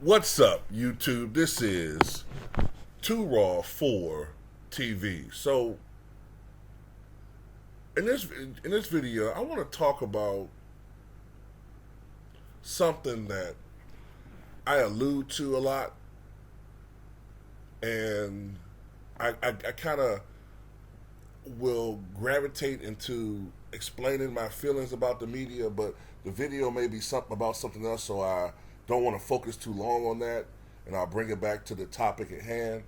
What's up, YouTube? This is Too Raw for TV. So, in this video, I want to talk about something that I allude to a lot, and I kind of will gravitate into explaining my feelings about the media, but the video may be something about something else, so I don't want to focus too long on that, and I'll bring it back to the topic at hand.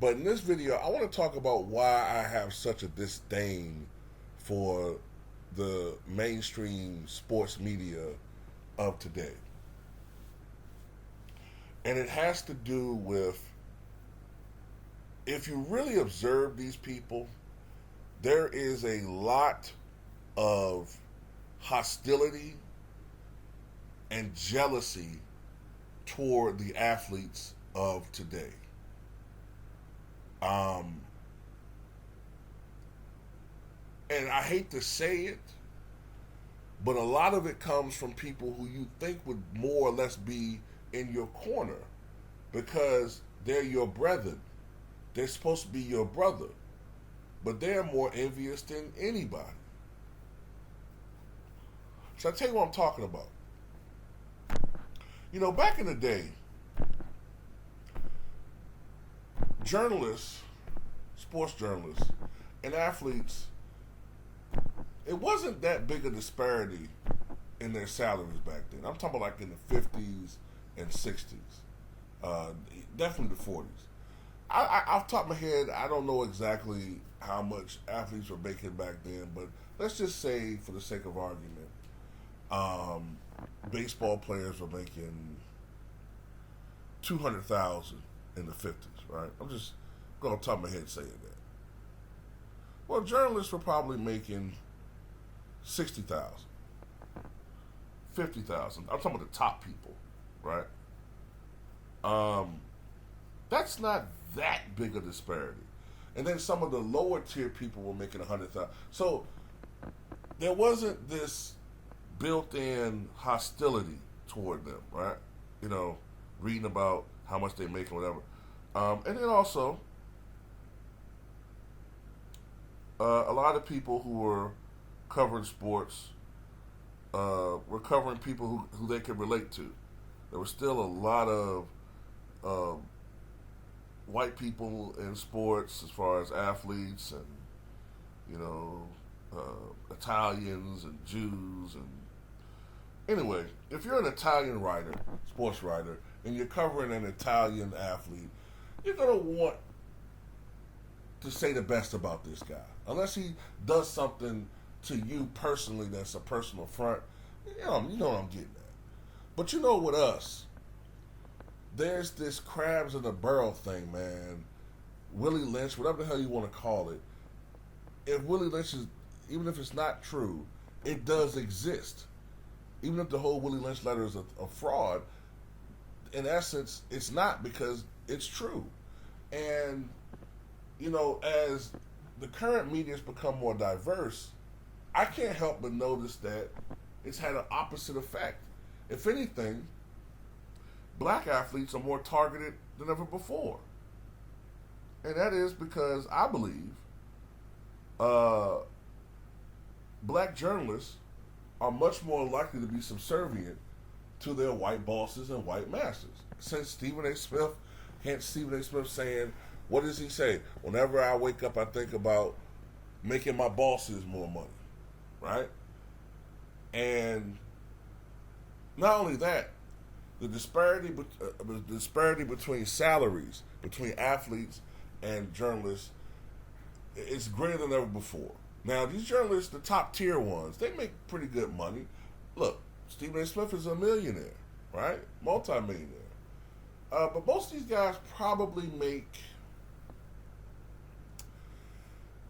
But in this video, I want to talk about why I have such a disdain for the mainstream sports media of today. And it has to do with, if you really observe these people, there is a lot of hostility and jealousy toward the athletes of today. Um, and I hate to say it, but a lot of it comes from people who you think would more or less be in your corner because they're your brethren. They're supposed to be your brother, but they're more envious than anybody. So I tell you what I'm talking about. You know, back in the day, journalists, sports journalists, and athletes, it wasn't that big a disparity in their salaries back then. I'm talking about like in the 50s and 60s, definitely the 40s. Off the top of my head, I don't know exactly how much athletes were making back then, but let's just say, for the sake of argument, baseball players were making 200,000 in the 50s, right? I'm just going to top of my head saying that. Well, journalists were probably making 60,000, 50,000. I'm talking about the top people, right? That's not that big a disparity. And then some of the lower tier people were making 100,000. So there wasn't this built-in hostility toward them, right? You know, reading about how much they make or whatever. And then also, a lot of people who were covering sports were covering people who they could relate to. There was still a lot of white people in sports as far as athletes and, you know, Italians and Jews. And anyway, if you're an Italian writer, sports writer, and you're covering an Italian athlete, you're going to want to say the best about this guy. Unless he does something to you personally that's a personal front, you know what I'm getting at. But you know, with us, there's this crabs in the barrel thing, man. Willie Lynch, whatever the hell you want to call it. If Willie Lynch is, even if it's not true, it does exist. Even if the whole Willie Lynch letter is a fraud, in essence, it's not, because it's true. And, you know, as the current media has become more diverse, I can't help but notice that it's had an opposite effect. If anything, black athletes are more targeted than ever before. And that is because I believe black journalists are much more likely to be subservient to their white bosses and white masters. Since Stephen A. Smith, hence Stephen A. Smith saying, what does he say? Whenever I wake up, I think about making my bosses more money, right? And not only that, the disparity between salaries between athletes and journalists is greater than ever before. Now, these journalists, the top tier ones, they make pretty good money. Look, Stephen A. Smith is a millionaire, right? Multi-millionaire. But most of these guys probably make,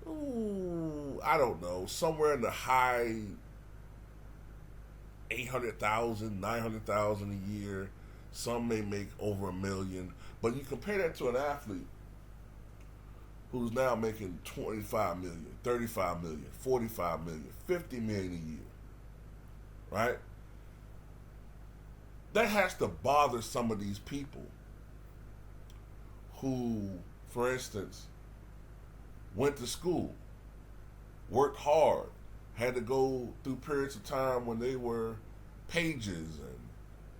I don't know, somewhere in the high 800,000, 900,000 a year. Some may make over $1 million. But you compare that to an athlete who's now making 25 million, 35 million, 45 million, 50 million a year, right? that has to bother some of these people who, for instance, went to school, worked hard, had to go through periods of time when they were pages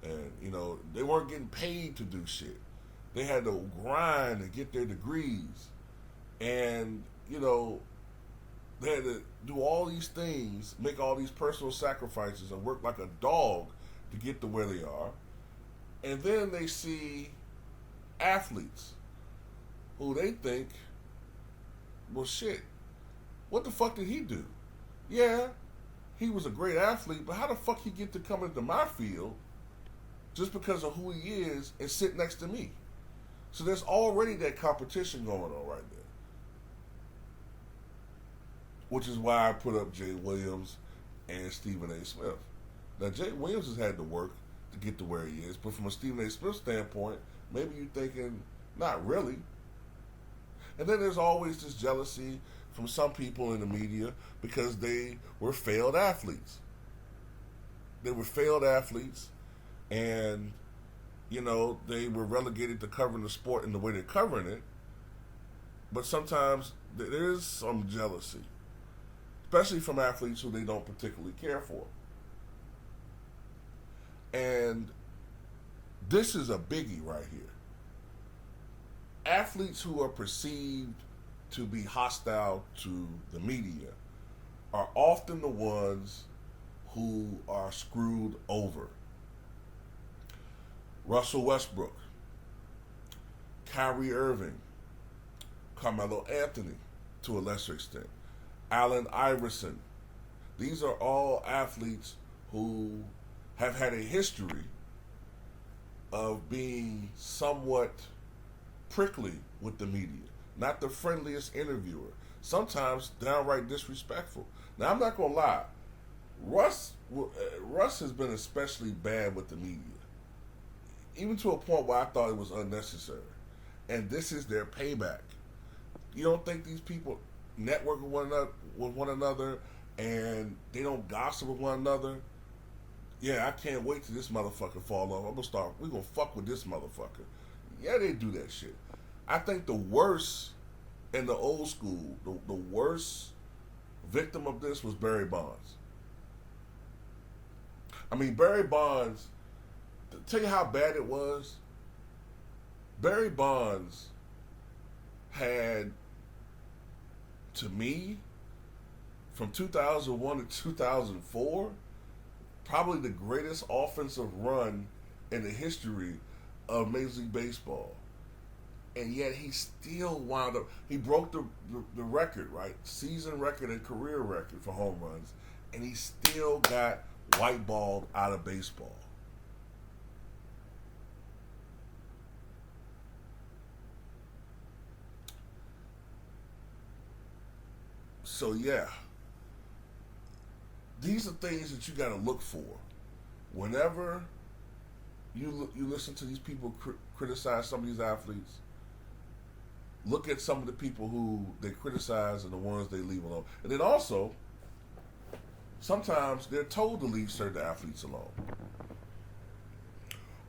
and you know, they weren't getting paid to do shit. They had to grind and get their degrees. And, you know, they had to do all these things, make all these personal sacrifices and work like a dog to get to where they are. And then they see athletes who they think, well, shit, what the fuck did he do? Yeah, he was a great athlete, but how the fuck he get to come into my field just because of who he is and sit next to me? So there's already that competition going on right there. Which is why I put up Jay Williams and Stephen A. Smith. Now, Jay Williams has had to work to get to where he is, but from a Stephen A. Smith standpoint, maybe you're thinking, not really. And then there's always this jealousy from some people in the media because they were failed athletes. They were failed athletes, and, you know, they were relegated to covering the sport in the way they're covering it. But sometimes there is some jealousy, especially from athletes who they don't particularly care for. And this is a biggie right here. Athletes who are perceived to be hostile to the media are often the ones who are screwed over. Russell Westbrook, Kyrie Irving, Carmelo Anthony to a lesser extent, Allen Iverson. These are all athletes who have had a history of being somewhat prickly with the media. Not the friendliest interviewer. Sometimes downright disrespectful. Now, I'm not going to lie. Russ has been especially bad with the media. Even to a point where I thought it was unnecessary. And this is their payback. You don't think these people network with one another and they don't gossip with one another? Yeah, I can't wait till this motherfucker fall off. We're going to fuck with this motherfucker. Yeah, they do that shit. I think the worst in the old school, the worst victim of this was Barry Bonds. I mean, Barry Bonds, to tell you how bad it was, Barry Bonds had, to me, from 2001 to 2004, probably the greatest offensive run in the history of Major League Baseball. And yet he still wound up, he broke the record, right? Season record and career record for home runs. And he still got whiteballed out of baseball. So yeah, these are things that you got to look for. Whenever you listen to these people criticize some of these athletes, look at some of the people who they criticize and the ones they leave alone. And then also, sometimes they're told to leave certain athletes alone.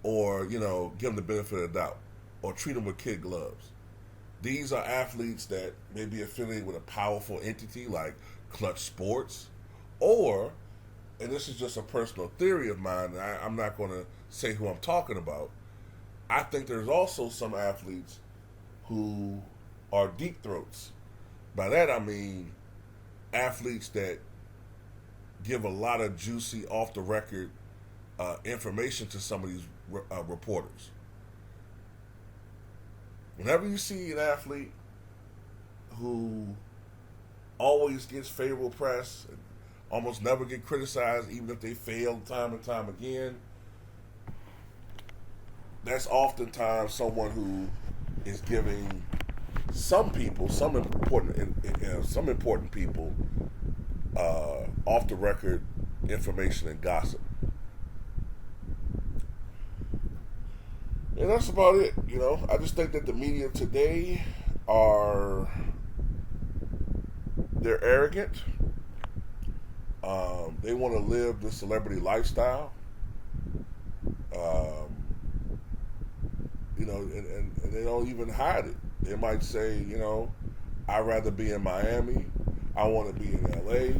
Or, you know, give them the benefit of the doubt. Or treat them with kid gloves. These are athletes that may be affiliated with a powerful entity like Clutch Sports. Or, and this is just a personal theory of mine, and I'm not going to say who I'm talking about, I think there's also some athletes who are deep throats. By that I mean athletes that give a lot of juicy, off-the-record information to some of these reporters. Whenever you see an athlete who always gets favorable press, and almost never get criticized, even if they fail time and time again, that's oftentimes someone who is giving some people, some important people, off the record information and gossip. And that's about it. You know, I just think that the media today they're arrogant. They want to live the celebrity lifestyle. and they don't even hide it. They might say, I'd rather be in Miami. I want to be in LA.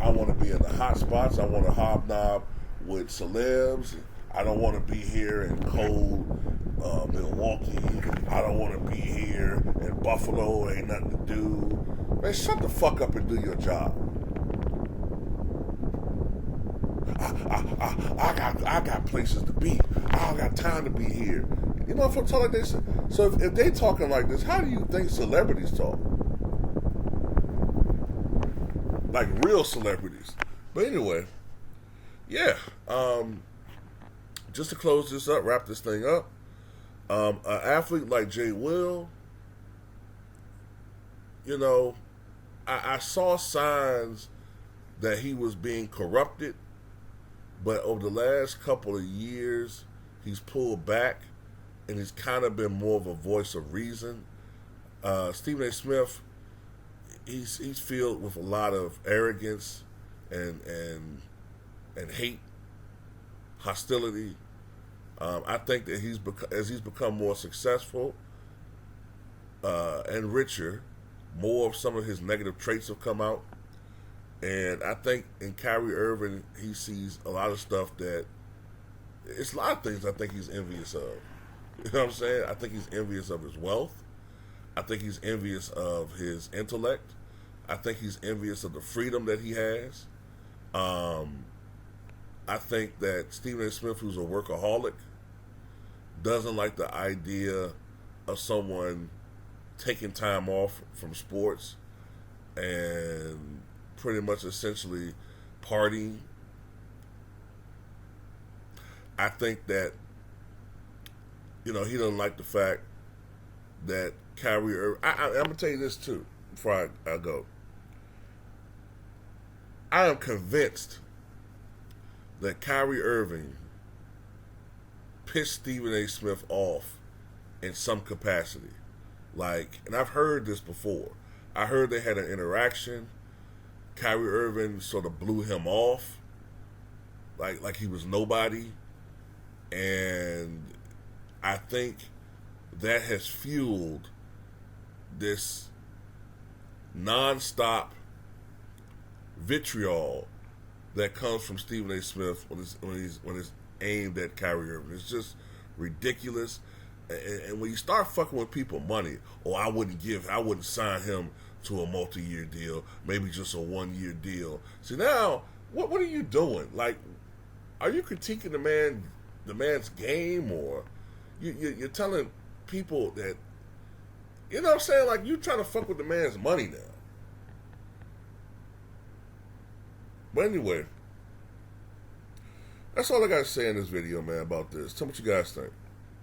I want to be in the hot spots. I want to hobnob with celebs. I don't want to be here in cold Milwaukee. I don't want to be here in Buffalo. Ain't nothing to do. Man, shut the fuck up and do your job. I got places to be. I don't got time to be here. You know, if I'm talking like this, so if they talking like this, how do you think celebrities talk? Like real celebrities. But anyway, yeah. Just to close this up, wrap this thing up. An athlete like Jay Will, I saw signs that he was being corrupted, but over the last couple of years, he's pulled back, and he's kind of been more of a voice of reason. Stephen A. Smith, he's filled with a lot of arrogance and hate, hostility. I think that as he's become more successful and richer, more of some of his negative traits have come out. And I think in Kyrie Irving, he sees a lot of stuff that, it's a lot of things I think he's envious of. You know what I'm saying? I think he's envious of his wealth. I think he's envious of his intellect. I think he's envious of the freedom that he has. I think that Stephen A. Smith, who's a workaholic, doesn't like the idea of someone taking time off from sports and pretty much essentially partying. I think that, he doesn't like the fact that Kyrie Irving, I'm going to tell you this too, before I go. I am convinced that Kyrie Irving pissed Stephen A. Smith off in some capacity. And I've heard this before. I heard they had an interaction. Kyrie Irving sort of blew him off, like he was nobody. And I think that has fueled this nonstop vitriol that comes from Stephen A. Smith when it's aimed at Kyrie Irving. It's just ridiculous. And when you start fucking with people money, I wouldn't sign him to a multi-year deal, maybe just a 1-year deal. See, now, what are you doing? Are you critiquing the man's game, or you're telling people that, you know what I'm saying? You trying to fuck with the man's money now. But anyway, that's all I got to say in this video, man, about this. Tell me what you guys think.